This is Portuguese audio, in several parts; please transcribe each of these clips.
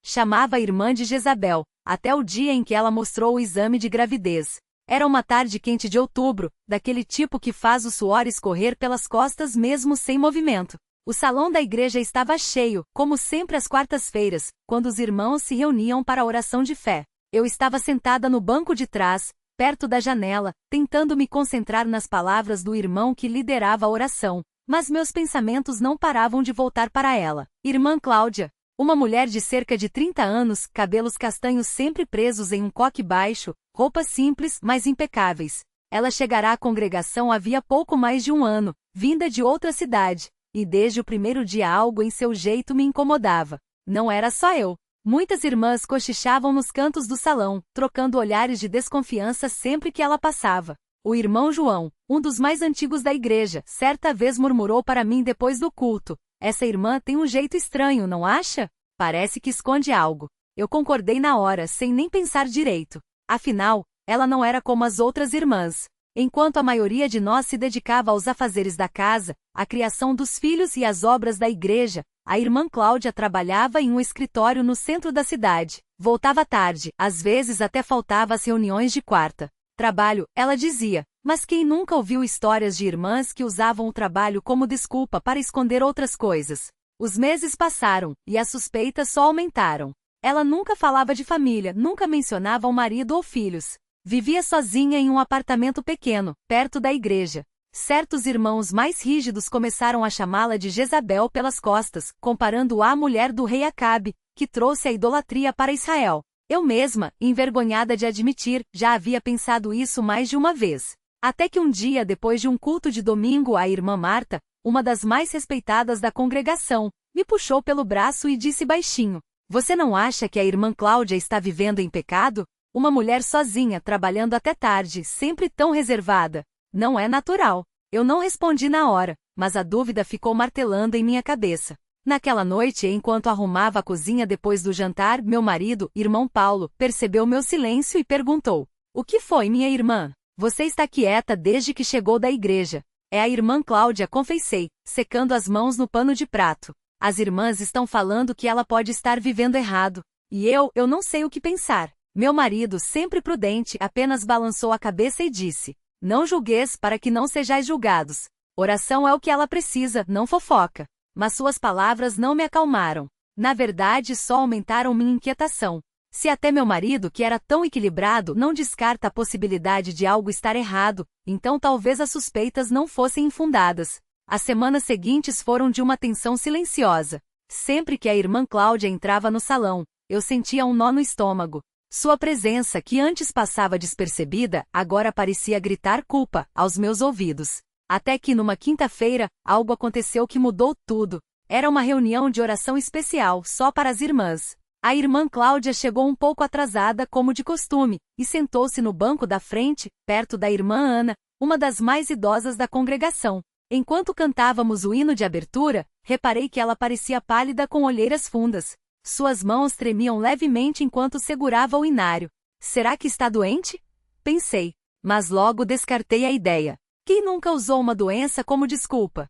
Chamava a irmã de Jezabel, até o dia em que ela mostrou o exame de gravidez. Era uma tarde quente de outubro, daquele tipo que faz o suor escorrer pelas costas mesmo sem movimento. O salão da igreja estava cheio, como sempre às quartas-feiras, quando os irmãos se reuniam para a oração de fé. Eu estava sentada no banco de trás, perto da janela, tentando me concentrar nas palavras do irmão que liderava a oração, mas meus pensamentos não paravam de voltar para ela. Irmã Cláudia, uma mulher de cerca de 30 anos, cabelos castanhos sempre presos em um coque baixo, roupas simples, mas impecáveis. Ela chegará à congregação havia pouco mais de um ano, vinda de outra cidade, e desde o primeiro dia algo em seu jeito me incomodava. Não era só eu. Muitas irmãs cochichavam nos cantos do salão, trocando olhares de desconfiança sempre que ela passava. O irmão João, um dos mais antigos da igreja, certa vez murmurou para mim depois do culto: "Essa irmã tem um jeito estranho, não acha? Parece que esconde algo." Eu concordei na hora, sem nem pensar direito. Afinal, ela não era como as outras irmãs. Enquanto a maioria de nós se dedicava aos afazeres da casa, à criação dos filhos e às obras da igreja, a irmã Cláudia trabalhava em um escritório no centro da cidade. Voltava tarde, às vezes até faltava às reuniões de quarta. Trabalho, ela dizia, mas quem nunca ouviu histórias de irmãs que usavam o trabalho como desculpa para esconder outras coisas? Os meses passaram, e as suspeitas só aumentaram. Ela nunca falava de família, nunca mencionava o marido ou filhos. Vivia sozinha em um apartamento pequeno, perto da igreja. Certos irmãos mais rígidos começaram a chamá-la de Jezabel pelas costas, comparando-a à mulher do rei Acabe, que trouxe a idolatria para Israel. Eu mesma, envergonhada de admitir, já havia pensado isso mais de uma vez. Até que um dia depois de um culto de domingo a irmã Marta, uma das mais respeitadas da congregação, me puxou pelo braço e disse baixinho: "Você não acha que a irmã Cláudia está vivendo em pecado? Uma mulher sozinha, trabalhando até tarde, sempre tão reservada. Não é natural." Eu não respondi na hora, mas a dúvida ficou martelando em minha cabeça. Naquela noite, enquanto arrumava a cozinha depois do jantar, meu marido, irmão Paulo, percebeu meu silêncio e perguntou: "O que foi, minha irmã? Você está quieta desde que chegou da igreja." "É a irmã Cláudia", confessei, secando as mãos no pano de prato. "As irmãs estão falando que ela pode estar vivendo errado. E eu não sei o que pensar." Meu marido, sempre prudente, apenas balançou a cabeça e disse: "Não julgueis para que não sejais julgados. Oração é o que ela precisa, não fofoca." Mas suas palavras não me acalmaram. Na verdade, só aumentaram minha inquietação. Se até meu marido, que era tão equilibrado, não descarta a possibilidade de algo estar errado, então talvez as suspeitas não fossem infundadas. As semanas seguintes foram de uma tensão silenciosa. Sempre que a irmã Cláudia entrava no salão, eu sentia um nó no estômago. Sua presença, que antes passava despercebida, agora parecia gritar culpa aos meus ouvidos. Até que numa quinta-feira, algo aconteceu que mudou tudo. Era uma reunião de oração especial, só para as irmãs. A irmã Cláudia chegou um pouco atrasada, como de costume, e sentou-se no banco da frente, perto da irmã Ana, uma das mais idosas da congregação. Enquanto cantávamos o hino de abertura, reparei que ela parecia pálida com olheiras fundas. Suas mãos tremiam levemente enquanto segurava o inário. "Será que está doente?" pensei, mas logo descartei a ideia. Quem nunca usou uma doença como desculpa?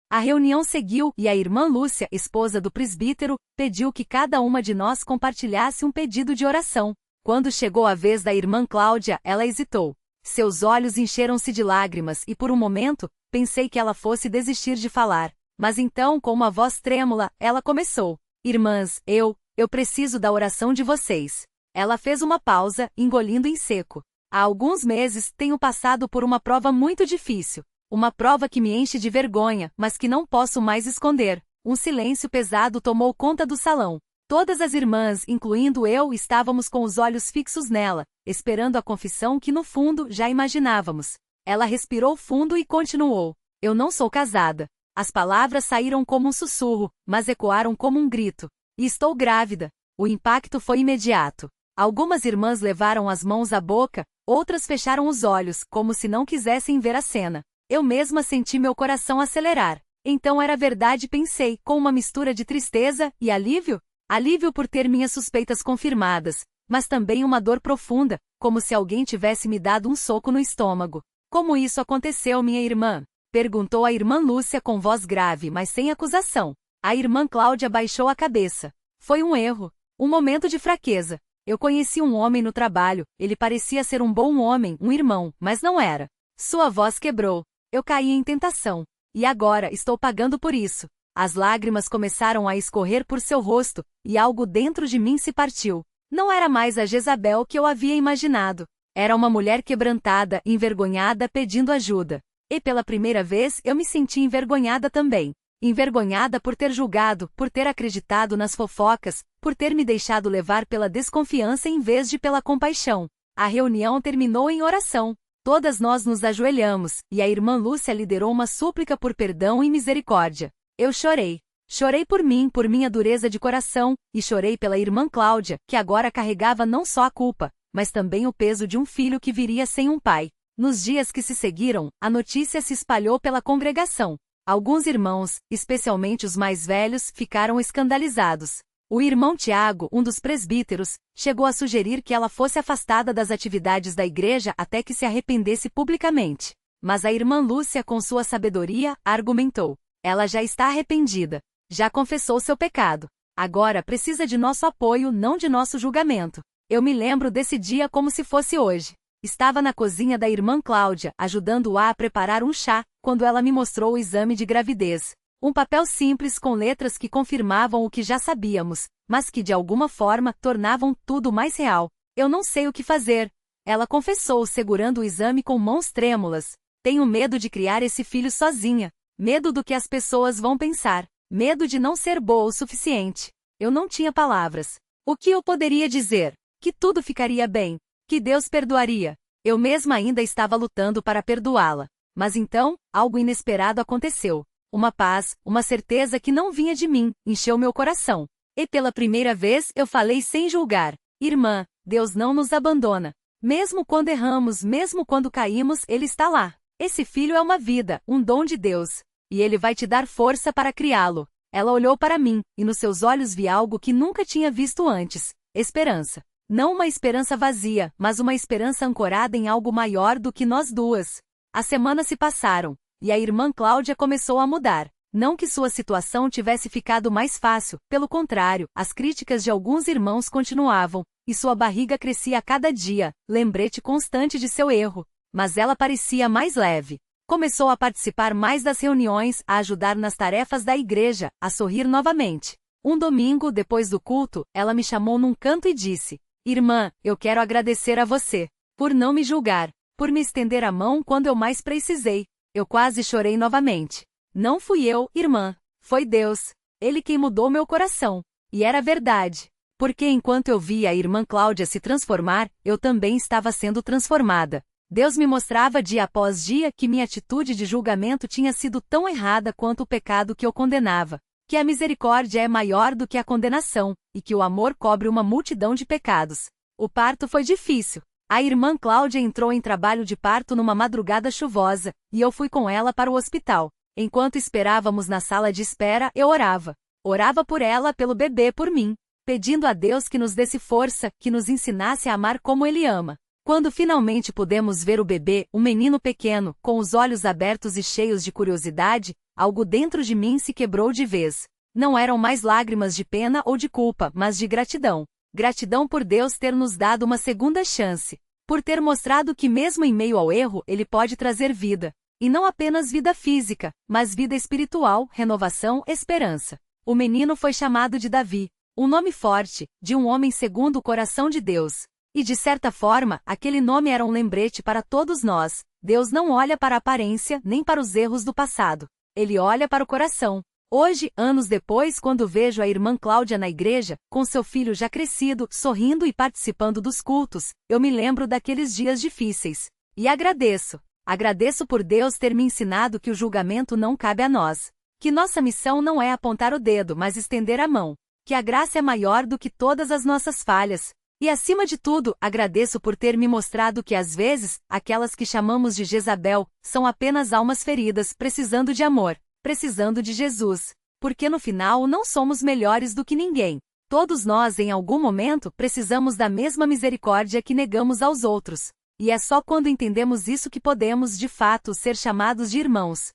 A reunião seguiu e a irmã Lúcia, esposa do presbítero, pediu que cada uma de nós compartilhasse um pedido de oração. Quando chegou a vez da irmã Cláudia, ela hesitou. Seus olhos encheram-se de lágrimas e por um momento, pensei que ela fosse desistir de falar. Mas então, com uma voz trêmula, ela começou: "Irmãs, eu preciso da oração de vocês." Ela fez uma pausa, engolindo em seco. "Há alguns meses, tenho passado por uma prova muito difícil. Uma prova que me enche de vergonha, mas que não posso mais esconder." Um silêncio pesado tomou conta do salão. Todas as irmãs, incluindo eu, estávamos com os olhos fixos nela, esperando a confissão que no fundo já imaginávamos. Ela respirou fundo e continuou: "Eu não sou casada." As palavras saíram como um sussurro, mas ecoaram como um grito. "E estou grávida." O impacto foi imediato. Algumas irmãs levaram as mãos à boca, outras fecharam os olhos, como se não quisessem ver a cena. Eu mesma senti meu coração acelerar. Então era verdade, pensei, com uma mistura de tristeza e alívio? Alívio por ter minhas suspeitas confirmadas, mas também uma dor profunda, como se alguém tivesse me dado um soco no estômago. "Como isso aconteceu, minha irmã?" perguntou a irmã Lúcia com voz grave, mas sem acusação. A irmã Cláudia baixou a cabeça. "Foi um erro. Um momento de fraqueza. Eu conheci um homem no trabalho, ele parecia ser um bom homem, um irmão, mas não era. Sua voz quebrou. Eu caí em tentação. E agora estou pagando por isso. As lágrimas começaram a escorrer por seu rosto, e algo dentro de mim se partiu. Não era mais a Jezabel que eu havia imaginado. Era uma mulher quebrantada, envergonhada, pedindo ajuda. E pela primeira vez eu me senti envergonhada também. Envergonhada por ter julgado, por ter acreditado nas fofocas, por ter me deixado levar pela desconfiança em vez de pela compaixão. A reunião terminou em oração. Todas nós nos ajoelhamos, e a irmã Lúcia liderou uma súplica por perdão e misericórdia. Eu chorei. Chorei por mim, por minha dureza de coração, e chorei pela irmã Cláudia, que agora carregava não só a culpa, mas também o peso de um filho que viria sem um pai. Nos dias que se seguiram, a notícia se espalhou pela congregação. Alguns irmãos, especialmente os mais velhos, ficaram escandalizados. O irmão Tiago, um dos presbíteros, chegou a sugerir que ela fosse afastada das atividades da igreja até que se arrependesse publicamente. Mas a irmã Lúcia, com sua sabedoria, argumentou. Ela já está arrependida. Já confessou seu pecado. Agora precisa de nosso apoio, não de nosso julgamento. Eu me lembro desse dia como se fosse hoje. Estava na cozinha da irmã Cláudia, ajudando-a a preparar um chá, quando ela me mostrou o exame de gravidez. Um papel simples com letras que confirmavam o que já sabíamos, mas que de alguma forma tornavam tudo mais real. Eu não sei o que fazer. Ela confessou, segurando o exame com mãos trêmulas. Tenho medo de criar esse filho sozinha. Medo do que as pessoas vão pensar. Medo de não ser boa o suficiente. Eu não tinha palavras. O que eu poderia dizer? Que tudo ficaria bem. Que Deus perdoaria. Eu mesma ainda estava lutando para perdoá-la. Mas então, algo inesperado aconteceu. Uma paz, uma certeza que não vinha de mim, encheu meu coração. E pela primeira vez eu falei sem julgar. Irmã, Deus não nos abandona. Mesmo quando erramos, mesmo quando caímos, Ele está lá. Esse filho é uma vida, um dom de Deus. E Ele vai te dar força para criá-lo. Ela olhou para mim, e nos seus olhos vi algo que nunca tinha visto antes. Esperança. Não uma esperança vazia, mas uma esperança ancorada em algo maior do que nós duas. As semanas se passaram, e a irmã Cláudia começou a mudar. Não que sua situação tivesse ficado mais fácil, pelo contrário, as críticas de alguns irmãos continuavam, e sua barriga crescia a cada dia, lembrete constante de seu erro. Mas ela parecia mais leve. Começou a participar mais das reuniões, a ajudar nas tarefas da igreja, a sorrir novamente. Um domingo, depois do culto, ela me chamou num canto e disse: Irmã, eu quero agradecer a você por não me julgar, por me estender a mão quando eu mais precisei. Eu quase chorei novamente. Não fui eu, irmã. Foi Deus. Ele quem mudou meu coração. E era verdade. Porque enquanto eu via a irmã Cláudia se transformar, eu também estava sendo transformada. Deus me mostrava dia após dia que minha atitude de julgamento tinha sido tão errada quanto o pecado que eu condenava. Que a misericórdia é maior do que a condenação, e que o amor cobre uma multidão de pecados. O parto foi difícil. A irmã Cláudia entrou em trabalho de parto numa madrugada chuvosa, e eu fui com ela para o hospital. Enquanto esperávamos na sala de espera, eu orava. Orava por ela, pelo bebê, por mim, pedindo a Deus que nos desse força, que nos ensinasse a amar como Ele ama. Quando finalmente pudemos ver o bebê, um menino pequeno, com os olhos abertos e cheios de curiosidade, algo dentro de mim se quebrou de vez. Não eram mais lágrimas de pena ou de culpa, mas de gratidão. Gratidão por Deus ter nos dado uma segunda chance. Por ter mostrado que mesmo em meio ao erro, Ele pode trazer vida. E não apenas vida física, mas vida espiritual, renovação, esperança. O menino foi chamado de Davi, um nome forte, de um homem segundo o coração de Deus. E de certa forma, aquele nome era um lembrete para todos nós. Deus não olha para a aparência, nem para os erros do passado. Ele olha para o coração. Hoje, anos depois, quando vejo a irmã Cláudia na igreja, com seu filho já crescido, sorrindo e participando dos cultos, eu me lembro daqueles dias difíceis. E agradeço. Agradeço por Deus ter me ensinado que o julgamento não cabe a nós. Que nossa missão não é apontar o dedo, mas estender a mão. Que a graça é maior do que todas as nossas falhas. E acima de tudo, agradeço por ter me mostrado que às vezes, aquelas que chamamos de Jezabel, são apenas almas feridas, precisando de amor, precisando de Jesus. Porque no final não somos melhores do que ninguém. Todos nós em algum momento precisamos da mesma misericórdia que negamos aos outros. E é só quando entendemos isso que podemos de fato ser chamados de irmãos.